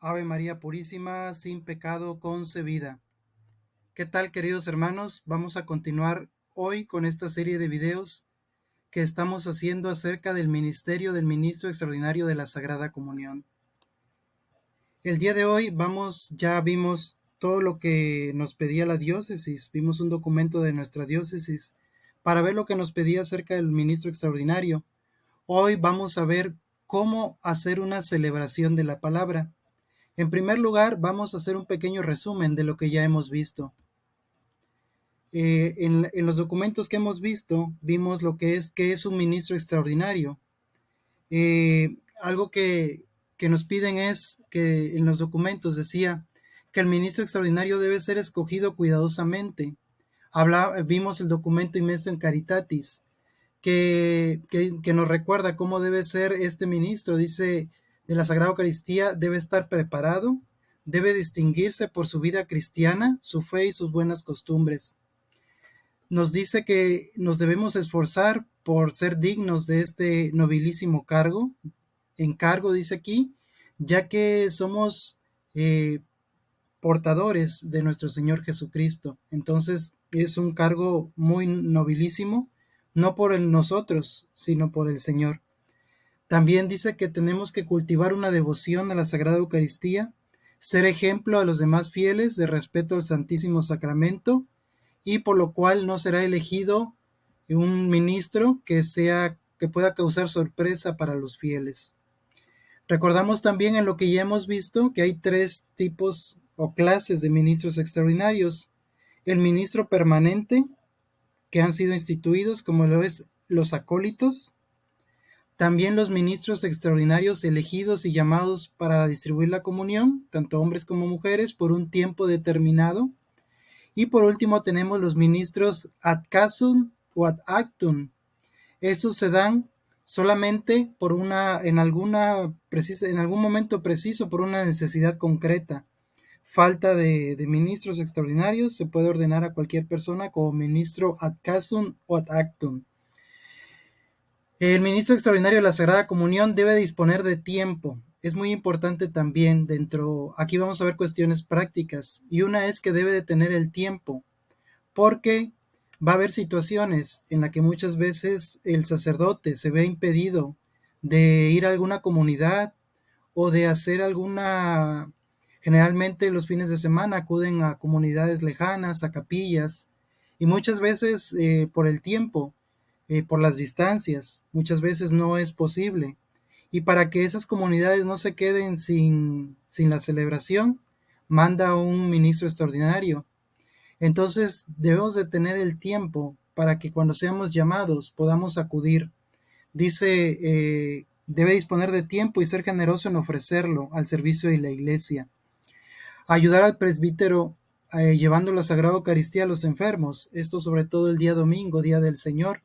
Ave María Purísima, sin pecado concebida. ¿Qué tal, queridos hermanos? Vamos a continuar hoy con esta serie de videos que estamos haciendo acerca del ministerio del Ministro Extraordinario de la Sagrada Comunión. El día de hoy ya vimos todo lo que nos pedía la diócesis, vimos un documento de nuestra diócesis para ver lo que nos pedía acerca del Ministro Extraordinario. Hoy vamos a ver cómo hacer una celebración de la palabra. En primer lugar, vamos a hacer un pequeño resumen de lo que ya hemos visto. En los documentos que hemos visto, vimos lo que es un ministro extraordinario. Algo que nos piden es que en los documentos decía que el ministro extraordinario debe ser escogido cuidadosamente. Vimos el documento Inmenso en Caritatis, que nos recuerda cómo debe ser este ministro. Dice, de la Sagrada Eucaristía debe estar preparado, debe distinguirse por su vida cristiana, su fe y sus buenas costumbres. Nos dice que nos debemos esforzar por ser dignos de este nobilísimo encargo dice aquí, ya que somos portadores de nuestro Señor Jesucristo. Entonces es un cargo muy nobilísimo, no por nosotros, sino por el Señor. También dice que tenemos que cultivar una devoción a la Sagrada Eucaristía, ser ejemplo a los demás fieles de respeto al Santísimo Sacramento, y por lo cual no será elegido un ministro que pueda causar sorpresa para los fieles. Recordamos también en lo que ya hemos visto que hay tres tipos o clases de ministros extraordinarios. El ministro permanente, que han sido instituidos, como lo es los acólitos. También los ministros extraordinarios elegidos y llamados para distribuir la comunión, tanto hombres como mujeres, por un tiempo determinado. Y por último tenemos los ministros ad casum o ad actum. Estos se dan solamente en algún momento preciso, por una necesidad concreta. Falta de ministros extraordinarios, se puede ordenar a cualquier persona como ministro ad casum o ad actum. El ministro extraordinario de la Sagrada Comunión debe disponer de tiempo. Es muy importante también aquí vamos a ver cuestiones prácticas, y una es que debe de tener el tiempo, porque va a haber situaciones en las que muchas veces el sacerdote se ve impedido de ir a alguna comunidad o de hacer generalmente los fines de semana acuden a comunidades lejanas, a capillas, y muchas veces por el tiempo, por las distancias, muchas veces no es posible. Y para que esas comunidades no se queden sin la celebración, manda un ministro extraordinario. Entonces debemos de tener el tiempo para que cuando seamos llamados podamos acudir. Dice, debe disponer de tiempo y ser generoso en ofrecerlo al servicio de la iglesia. Ayudar al presbítero llevando la Sagrada Eucaristía a los enfermos, esto sobre todo el día domingo, día del Señor.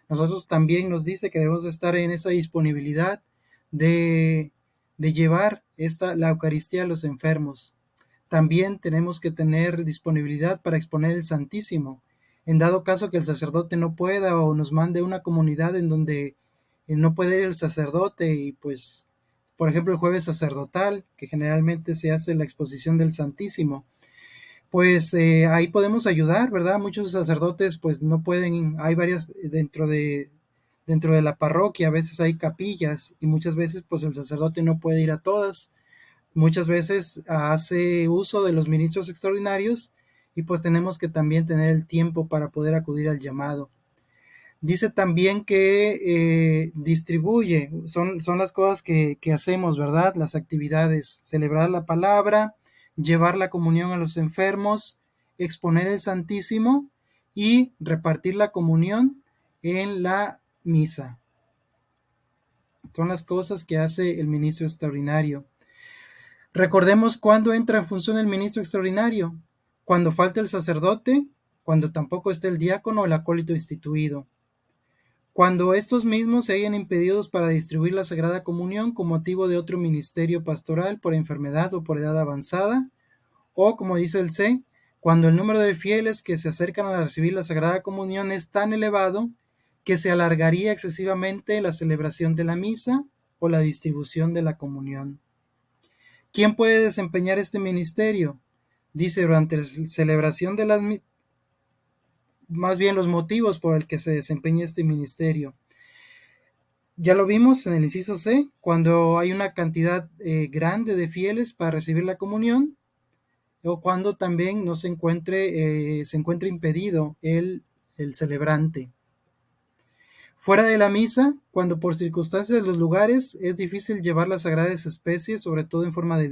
Nosotros también nos dice que debemos estar en esa disponibilidad de llevar la Eucaristía a los enfermos. También tenemos que tener disponibilidad para exponer el Santísimo. En dado caso que el sacerdote no pueda o nos mande una comunidad en donde no puede ir el sacerdote, y pues, por ejemplo, el jueves sacerdotal, que generalmente se hace la exposición del Santísimo, pues ahí podemos ayudar, ¿verdad? Muchos sacerdotes pues no pueden, hay varias dentro de la parroquia, a veces hay capillas y muchas veces pues el sacerdote no puede ir a todas. Muchas veces hace uso de los ministros extraordinarios, y pues tenemos que también tener el tiempo para poder acudir al llamado. Dice también que distribuye, son las cosas que hacemos, ¿verdad? Las actividades, celebrar la palabra, llevar la comunión a los enfermos, exponer el Santísimo y repartir la comunión en la misa. Son las cosas que hace el ministro extraordinario. Recordemos cuándo entra en función el ministro extraordinario: cuando falta el sacerdote, cuando tampoco esté el diácono o el acólito instituido, cuando estos mismos se hayan impedidos para distribuir la Sagrada Comunión con motivo de otro ministerio pastoral por enfermedad o por edad avanzada, o, como dice el C, cuando el número de fieles que se acercan a recibir la Sagrada Comunión es tan elevado que se alargaría excesivamente la celebración de la misa o la distribución de la comunión. ¿Quién puede desempeñar este ministerio? Dice, durante la celebración de las, más bien los motivos por el que se desempeña este ministerio. Ya lo vimos en el inciso C, cuando hay una cantidad grande de fieles para recibir la comunión, o cuando también no se encuentre impedido el celebrante. Fuera de la misa, cuando por circunstancias de los lugares es difícil llevar las sagradas especies, sobre todo en forma de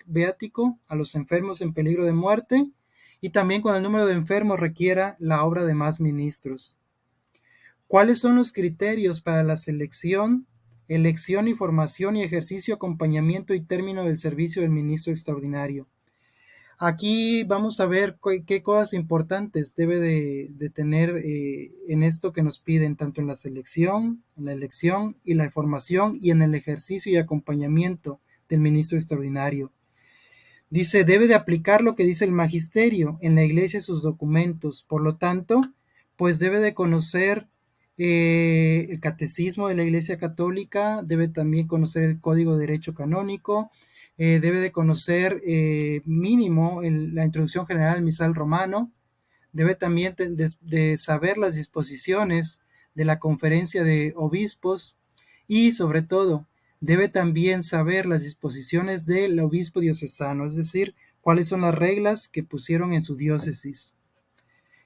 viático, a los enfermos en peligro de muerte, y también cuando el número de enfermos requiera la obra de más ministros. ¿Cuáles son los criterios para la selección, elección y formación y ejercicio, acompañamiento y término del servicio del ministro extraordinario? Aquí vamos a ver qué cosas importantes debe de tener en esto que nos piden, tanto en la selección, en la elección y la formación y en el ejercicio y acompañamiento del ministro extraordinario. Dice, debe de aplicar lo que dice el magisterio en la iglesia y sus documentos. Por lo tanto, pues debe de conocer el catecismo de la iglesia católica, debe también conocer el código de derecho canónico, debe de conocer mínimo la introducción general al misal romano, debe también de saber las disposiciones de la conferencia de obispos y sobre todo debe también saber las disposiciones del obispo diocesano, es decir, cuáles son las reglas que pusieron en su diócesis.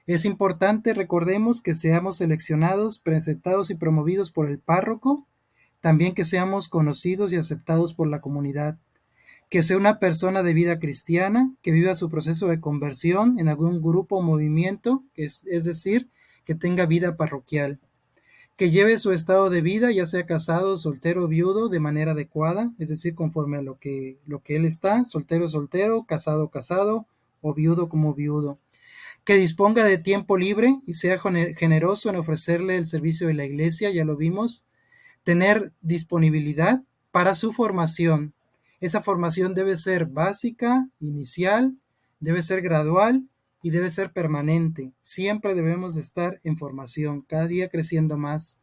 Es importante, recordemos, que seamos seleccionados, presentados y promovidos por el párroco, también que seamos conocidos y aceptados por la comunidad, que sea una persona de vida cristiana, que viva su proceso de conversión en algún grupo o movimiento, es decir, que tenga vida parroquial, que lleve su estado de vida, ya sea casado, soltero o viudo, de manera adecuada, es decir, conforme a lo que él está, soltero, soltero, casado, casado, o viudo como viudo, que disponga de tiempo libre y sea generoso en ofrecerle el servicio de la iglesia, ya lo vimos, tener disponibilidad para su formación. Esa formación debe ser básica, inicial, debe ser gradual y debe ser permanente. Siempre debemos estar en formación, cada día creciendo más.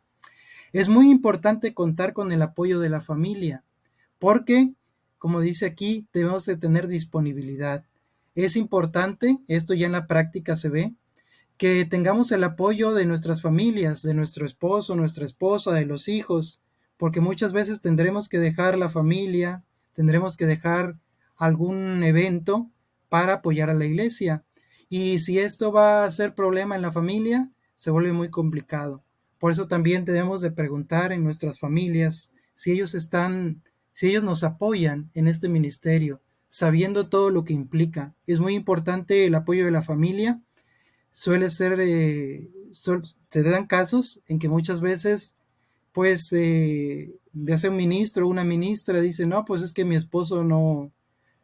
Es muy importante contar con el apoyo de la familia, porque, como dice aquí, debemos de tener disponibilidad. Es importante, esto ya en la práctica se ve, que tengamos el apoyo de nuestras familias, de nuestro esposo, nuestra esposa, de los hijos, porque muchas veces tendremos que dejar la familia, tendremos que dejar algún evento para apoyar a la iglesia. Y si esto va a ser problema en la familia, se vuelve muy complicado. Por eso también debemos de preguntar en nuestras familias si ellos nos apoyan en este ministerio, sabiendo todo lo que implica. Es muy importante el apoyo de la familia. Suele ser, se dan casos en que muchas veces, pues, ya sea un ministro o una ministra dice, no, pues es que mi esposo no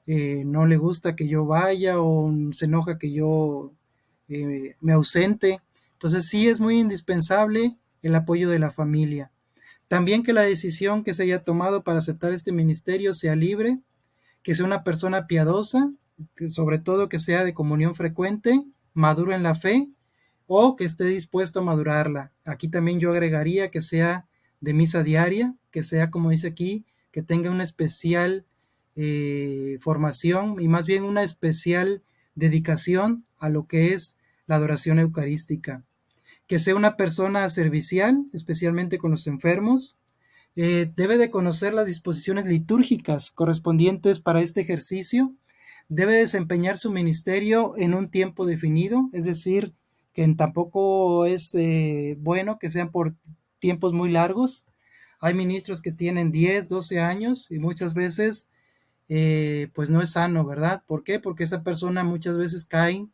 le gusta que yo vaya o se enoja que yo me ausente. Entonces sí es muy indispensable el apoyo de la familia. También que la decisión que se haya tomado para aceptar este ministerio sea libre, que sea una persona piadosa, sobre todo que sea de comunión frecuente, maduro en la fe o que esté dispuesto a madurarla. Aquí también yo agregaría que sea de misa diaria, que sea, como dice aquí, que tenga una especial formación y más bien una especial dedicación a lo que es la adoración eucarística. Que sea una persona servicial, especialmente con los enfermos. Debe de conocer las disposiciones litúrgicas correspondientes para este ejercicio. Debe desempeñar su ministerio en un tiempo definido, es decir, que tampoco es bueno que sean por tiempos muy largos. Hay ministros que tienen 10, 12 años y muchas veces pues no es sano, ¿verdad? ¿Por qué? Porque esa persona muchas veces cae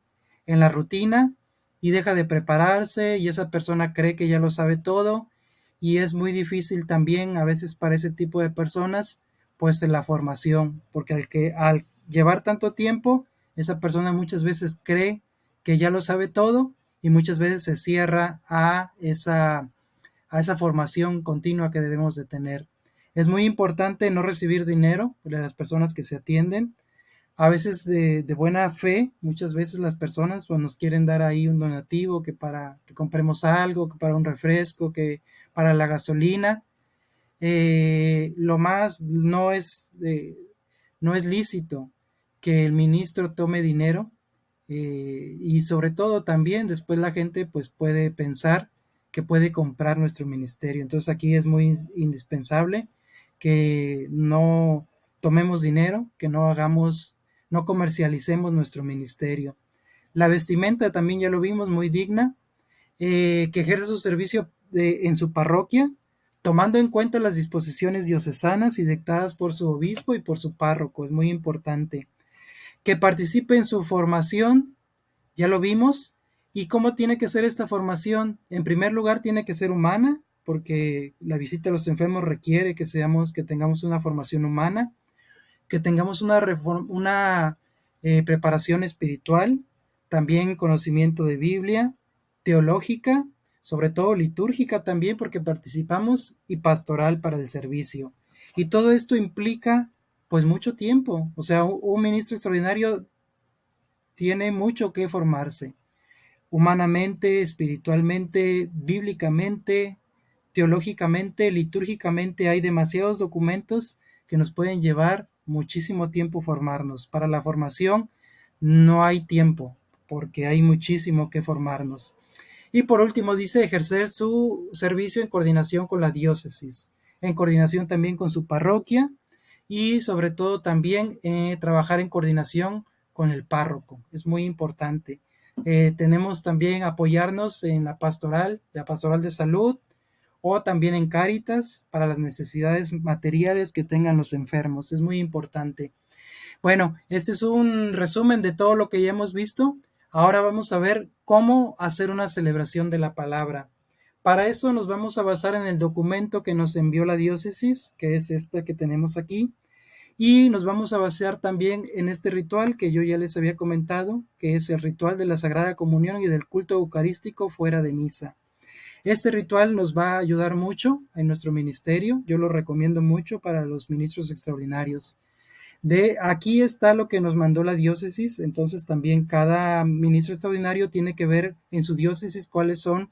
en la rutina y deja de prepararse y esa persona cree que ya lo sabe todo y es muy difícil también a veces para ese tipo de personas pues en la formación, porque al llevar tanto tiempo, esa persona muchas veces cree que ya lo sabe todo y muchas veces se cierra a esa formación continua que debemos de tener. Es muy importante no recibir dinero de las personas que se atienden. A veces de buena fe, muchas veces las personas pues, nos quieren dar ahí un donativo que para que compremos algo, que para un refresco, que para la gasolina. Lo más no es no es lícito que el ministro tome dinero, y sobre todo también después la gente pues puede pensar que puede comprar nuestro ministerio. Entonces aquí es muy indispensable que no tomemos dinero, que no hagamos, no comercialicemos nuestro ministerio. La vestimenta también ya lo vimos, muy digna, que ejerce su servicio en su parroquia, tomando en cuenta las disposiciones diocesanas y dictadas por su obispo y por su párroco. Es muy importante. Que participe en su formación, ya lo vimos. ¿Y cómo tiene que ser esta formación? En primer lugar, tiene que ser humana, porque la visita a los enfermos requiere que tengamos una formación humana, que tengamos una preparación espiritual, también conocimiento de Biblia, teológica, sobre todo litúrgica también, porque participamos, y pastoral para el servicio. Y todo esto implica pues mucho tiempo. O sea, un ministro extraordinario tiene mucho que formarse, humanamente, espiritualmente, bíblicamente, teológicamente, litúrgicamente. Hay demasiados documentos que nos pueden llevar muchísimo tiempo formarnos. Para la formación no hay tiempo, porque hay muchísimo que formarnos. Y por último dice ejercer su servicio en coordinación con la diócesis, en coordinación también con su parroquia, y sobre todo también trabajar en coordinación con el párroco. Es muy importante. Tenemos también apoyarnos en la pastoral de salud, o también en Cáritas para las necesidades materiales que tengan los enfermos. Es muy importante. Bueno, este es un resumen de todo lo que ya hemos visto. Ahora vamos a ver cómo hacer una celebración de la palabra. Para eso nos vamos a basar en el documento que nos envió la diócesis, que es esta que tenemos aquí, y nos vamos a basar también en este ritual que yo ya les había comentado, que es el ritual de la Sagrada Comunión y del culto eucarístico fuera de misa. Este ritual nos va a ayudar mucho en nuestro ministerio. Yo lo recomiendo mucho para los ministros extraordinarios. De aquí está lo que nos mandó la diócesis. Entonces también cada ministro extraordinario tiene que ver en su diócesis cuáles son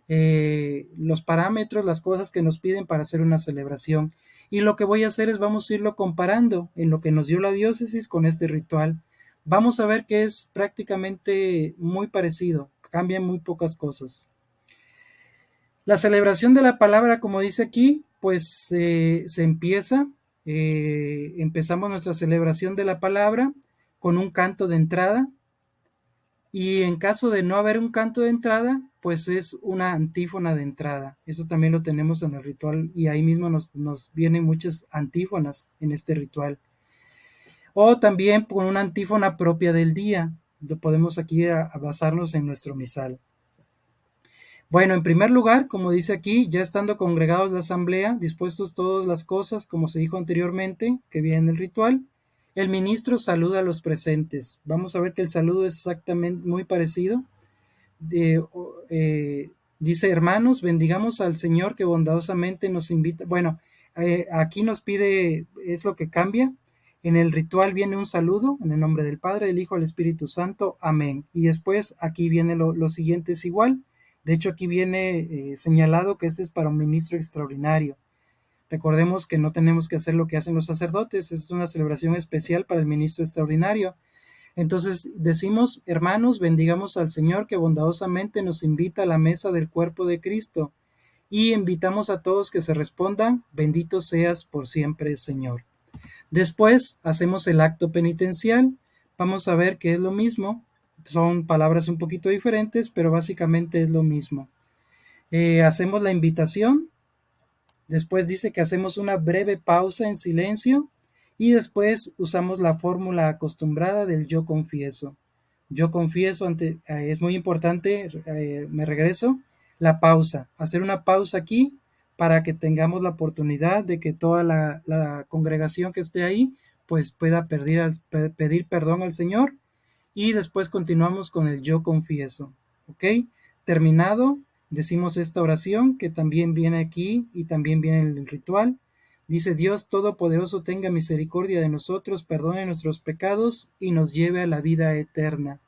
los parámetros, las cosas que nos piden para hacer una celebración. Y lo que voy a hacer es vamos a irlo comparando en lo que nos dio la diócesis con este ritual. Vamos a ver que es prácticamente muy parecido, cambian muy pocas cosas. La celebración de la palabra, como dice aquí, pues se empieza, empezamos nuestra celebración de la palabra con un canto de entrada, y en caso de no haber un canto de entrada, pues es una antífona de entrada. Eso también lo tenemos en el ritual, y ahí mismo nos vienen muchas antífonas en este ritual. O también con una antífona propia del día, podemos aquí a basarnos en nuestro misal. Bueno, en primer lugar, como dice aquí, ya estando congregados la asamblea, dispuestos todas las cosas, como se dijo anteriormente, que viene en el ritual, el ministro saluda a los presentes. Vamos a ver que el saludo es exactamente muy parecido. De, dice, hermanos, bendigamos al Señor que bondadosamente nos invita. Bueno, aquí nos pide, es lo que cambia. En el ritual viene un saludo, en el nombre del Padre, del Hijo, del Espíritu Santo, amén. Y después aquí viene lo siguiente, es igual. De hecho, aquí viene señalado que este es para un ministro extraordinario. Recordemos que no tenemos que hacer lo que hacen los sacerdotes, es una celebración especial para el ministro extraordinario. Entonces decimos, hermanos, bendigamos al Señor que bondadosamente nos invita a la mesa del cuerpo de Cristo, y invitamos a todos que se respondan, bendito seas por siempre, Señor. Después hacemos el acto penitencial. Vamos a ver que es lo mismo, son palabras un poquito diferentes, pero básicamente es lo mismo. Hacemos la invitación, después dice que hacemos una breve pausa en silencio, y después usamos la fórmula acostumbrada del yo confieso. Yo confieso es muy importante, me regreso, la pausa, hacer una pausa aquí para que tengamos la oportunidad de que toda la congregación que esté ahí pues pueda pedir perdón al Señor, y después continuamos con el yo confieso. ¿Ok? Terminado, decimos esta oración que también viene aquí y también viene en el ritual. Dice, Dios Todopoderoso tenga misericordia de nosotros, perdone nuestros pecados y nos lleve a la vida eterna.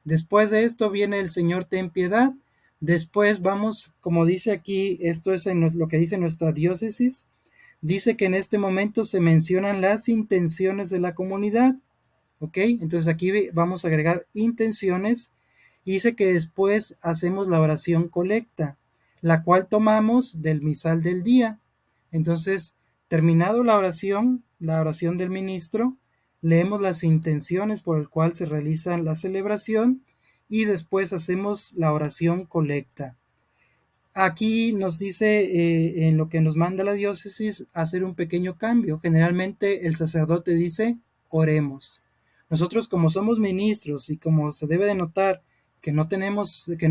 Después de esto viene el Señor ten piedad. Después vamos, como dice aquí, esto es en lo que dice nuestra diócesis, dice que en este momento se mencionan las intenciones de la comunidad. ¿Ok? Entonces aquí vamos a agregar intenciones y dice que después hacemos la oración colecta, la cual tomamos del misal del día. Entonces, terminado la oración del ministro, leemos las intenciones por el cual se realiza la celebración y después hacemos la oración colecta. Aquí nos dice en lo que nos manda la diócesis hacer un pequeño cambio. Generalmente el sacerdote dice oremos. Nosotros como somos ministros y como se debe de notar que no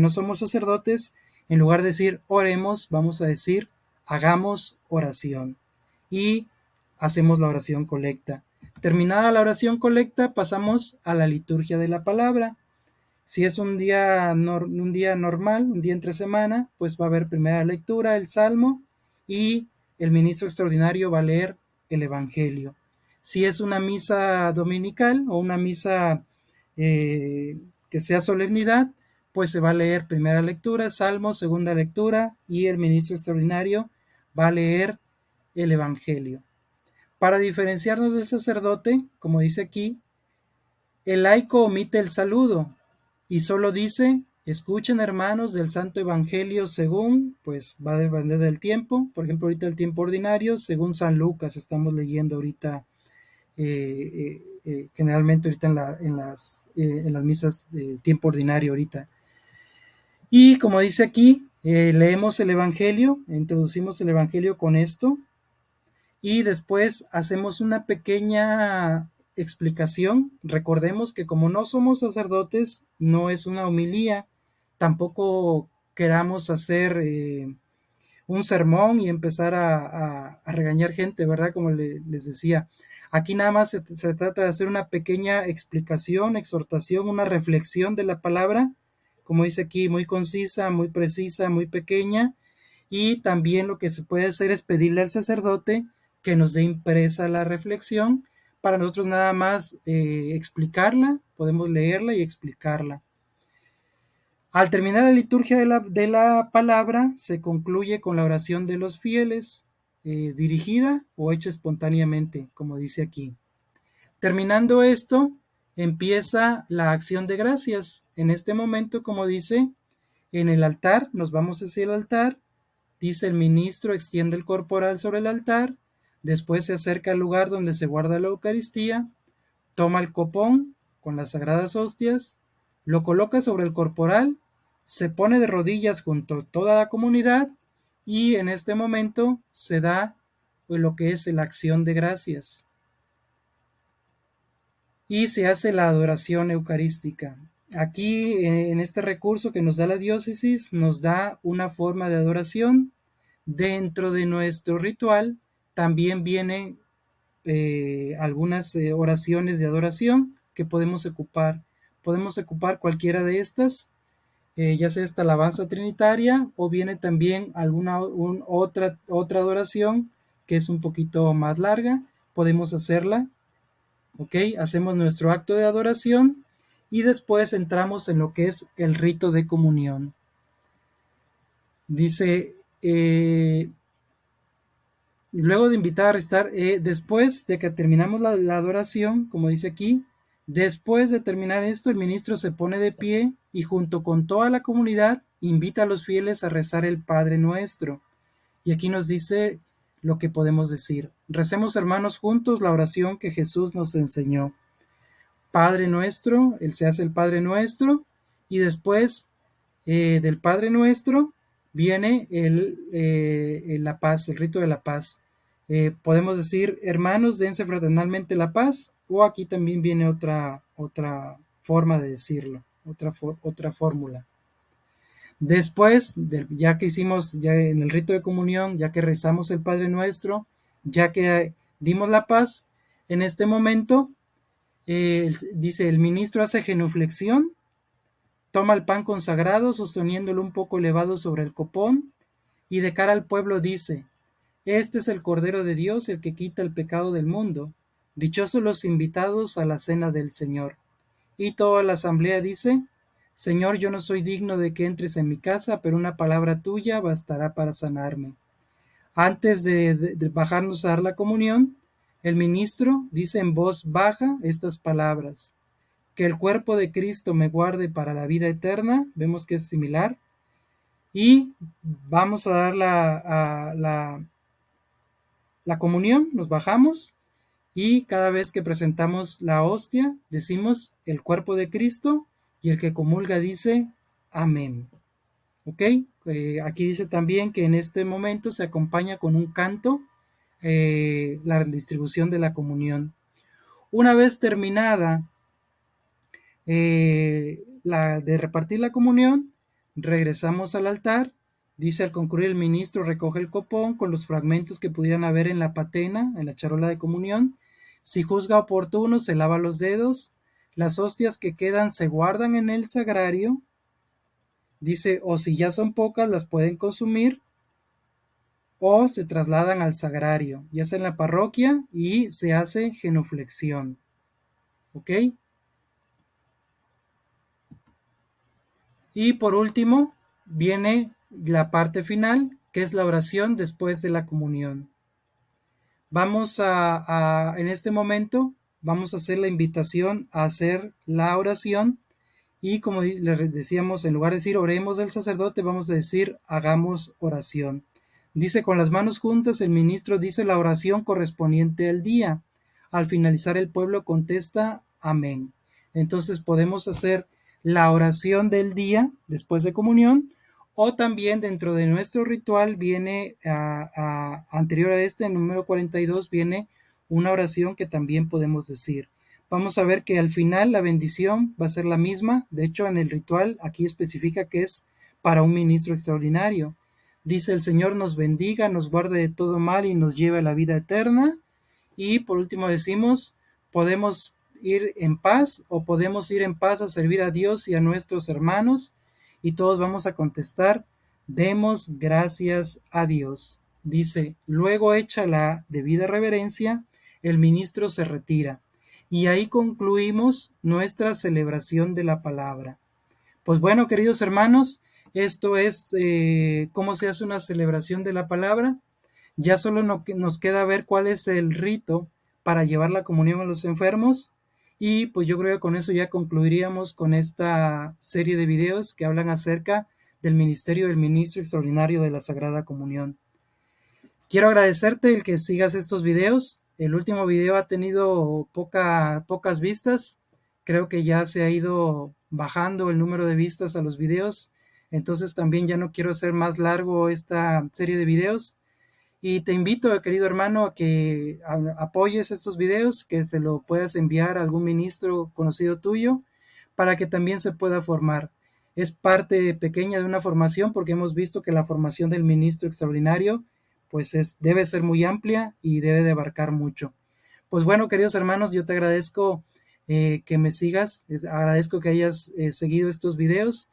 somos sacerdotes, en lugar de decir oremos, vamos a decir hagamos oración y hacemos la oración colecta. Terminada la oración colecta, pasamos a la liturgia de la palabra. Si es un día normal, un día entre semana, pues va a haber primera lectura, el Salmo, y el ministro extraordinario va a leer el Evangelio. Si es una misa dominical o una misa que sea solemnidad, pues se va a leer primera lectura, Salmo, segunda lectura, y el ministro extraordinario va a leer el Evangelio. Para diferenciarnos del sacerdote, como dice aquí, el laico omite el saludo y solo dice: escuchen, hermanos, del Santo Evangelio según, pues va a depender del tiempo. Por ejemplo, ahorita el tiempo ordinario, según San Lucas, estamos leyendo ahorita, generalmente ahorita en las misas de tiempo ordinario ahorita. Y como dice aquí, leemos el Evangelio, introducimos el Evangelio con esto, y después hacemos una pequeña explicación. Recordemos que como no somos sacerdotes, no es una homilía, tampoco queramos hacer un sermón y empezar a regañar gente, ¿verdad? Como les decía, aquí nada más se trata de hacer una pequeña explicación, exhortación, una reflexión de la palabra, como dice aquí, muy concisa, muy precisa, muy pequeña, y también lo que se puede hacer es pedirle al sacerdote que nos dé impresa la reflexión para nosotros nada más explicarla, podemos leerla y explicarla. Al terminar la liturgia de la palabra, se concluye con la oración de los fieles, dirigida o hecha espontáneamente, como dice aquí. Terminando esto, empieza la acción de gracias. En este momento, como dice, en el altar, nos vamos hacia el altar, dice el ministro, extiende el corporal sobre el altar, después se acerca al lugar donde se guarda la Eucaristía, toma el copón con las sagradas hostias, lo coloca sobre el corporal, se pone de rodillas junto a toda la comunidad y en este momento se da lo que es la acción de gracias y se hace la adoración eucarística. Aquí en este recurso que nos da la diócesis nos da una forma de adoración. Dentro de nuestro ritual también vienen algunas oraciones de adoración que podemos ocupar. Podemos ocupar cualquiera de estas, ya sea esta alabanza trinitaria o viene también otra adoración que es un poquito más larga. Podemos hacerla, ¿ok? Hacemos nuestro acto de adoración y después entramos en lo que es el rito de comunión. Dice, luego de invitar a estar, después de que terminamos la adoración, como dice aquí, después de terminar esto, el ministro se pone de pie y junto con toda la comunidad invita a los fieles a rezar el Padre Nuestro. Y aquí nos dice lo que podemos decir. Recemos, hermanos, juntos la oración que Jesús nos enseñó. Padre Nuestro, Él se hace el Padre Nuestro y después del Padre Nuestro viene la paz, el rito de la paz. Podemos decir, hermanos, dense fraternalmente la paz, o aquí también viene otra forma de decirlo, otra fórmula. Después, ya que hicimos ya en el rito de comunión, ya que rezamos el Padre Nuestro, ya que dimos la paz, en este momento, dice, el ministro hace genuflexión, toma el pan consagrado, sosteniéndolo un poco elevado sobre el copón, y de cara al pueblo dice: este es el Cordero de Dios, el que quita el pecado del mundo. Dichosos los invitados a la cena del Señor. Y toda la asamblea dice: Señor, yo no soy digno de que entres en mi casa, pero una palabra tuya bastará para sanarme. Antes de bajarnos a dar la comunión, el ministro dice en voz baja estas palabras: que el cuerpo de Cristo me guarde para la vida eterna. Vemos que es similar. Y vamos a dar la comunión, nos bajamos y cada vez que presentamos la hostia decimos el cuerpo de Cristo, y el que comulga dice amén. ¿Ok? Aquí dice también que en este momento se acompaña con un canto la distribución de la comunión. Una vez terminada de repartir la comunión, regresamos al altar. Dice: al concluir el ministro recoge el copón con los fragmentos que pudieran haber en la patena, en la charola de comunión. Si juzga oportuno, se lava los dedos. Las hostias que quedan se guardan en el sagrario. Dice: o si ya son pocas, las pueden consumir o se trasladan al sagrario, ya sea en la parroquia, y se hace genuflexión. ¿Ok? Y por último, viene la parte final, que es la oración después de la comunión. En este momento, vamos a hacer la invitación a hacer la oración. Y como les decíamos, en lugar de decir oremos del sacerdote, vamos a decir hagamos oración. Dice: con las manos juntas, el ministro dice la oración correspondiente al día. Al finalizar, el pueblo contesta amén. Entonces podemos hacer la oración del día después de comunión, o también dentro de nuestro ritual viene anterior a este, el número 42, viene una oración que también podemos decir. Vamos a ver que al final la bendición va a ser la misma. De hecho, en el ritual aquí especifica que es para un ministro extraordinario. Dice: el Señor nos bendiga, nos guarde de todo mal y nos lleve a la vida eterna. Y por último decimos: podemos ir en paz, o podemos ir en paz a servir a Dios y a nuestros hermanos. Y todos vamos a contestar: demos gracias a Dios. Dice: luego, hecha la debida reverencia, el ministro se retira. Y ahí concluimos nuestra celebración de la palabra. Pues bueno, queridos hermanos, esto es cómo se hace una celebración de la palabra. Ya solo nos queda ver cuál es el rito para llevar la comunión a los enfermos. Y pues yo creo que con eso ya concluiríamos con esta serie de videos que hablan acerca del ministerio del ministro extraordinario de la Sagrada Comunión. Quiero agradecerte el que sigas estos videos. El último video ha tenido pocas vistas. Creo que ya se ha ido bajando el número de vistas a los videos. Entonces también ya no quiero hacer más largo esta serie de videos. Y te invito, querido hermano, a que apoyes estos videos, que se lo puedas enviar a algún ministro conocido tuyo para que también se pueda formar. Es parte pequeña de una formación, porque hemos visto que la formación del ministro extraordinario pues debe ser muy amplia y debe de abarcar mucho. Pues bueno, queridos hermanos, yo te agradezco que me sigas, agradezco que hayas seguido estos videos.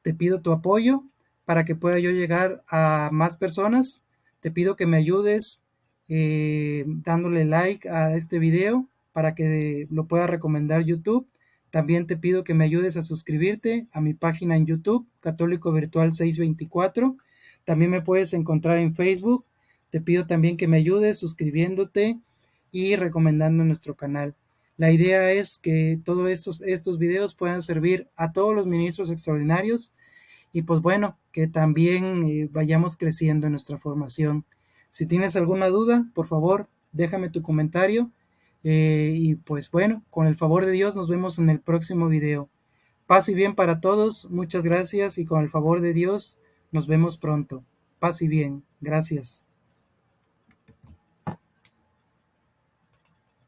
Te pido tu apoyo para que pueda yo llegar a más personas. Te pido que me ayudes dándole like a este video para que lo pueda recomendar YouTube. También te pido que me ayudes a suscribirte a mi página en YouTube, Católico Virtual 624. También me puedes encontrar en Facebook. Te pido también que me ayudes suscribiéndote y recomendando nuestro canal. La idea es que todos estos videos puedan servir a todos los ministros extraordinarios, y pues bueno, que también vayamos creciendo en nuestra formación. Si tienes alguna duda, por favor, déjame tu comentario. Y pues bueno, con el favor de Dios nos vemos en el próximo video. Paz y bien para todos, muchas gracias, y con el favor de Dios nos vemos pronto. Paz y bien, gracias.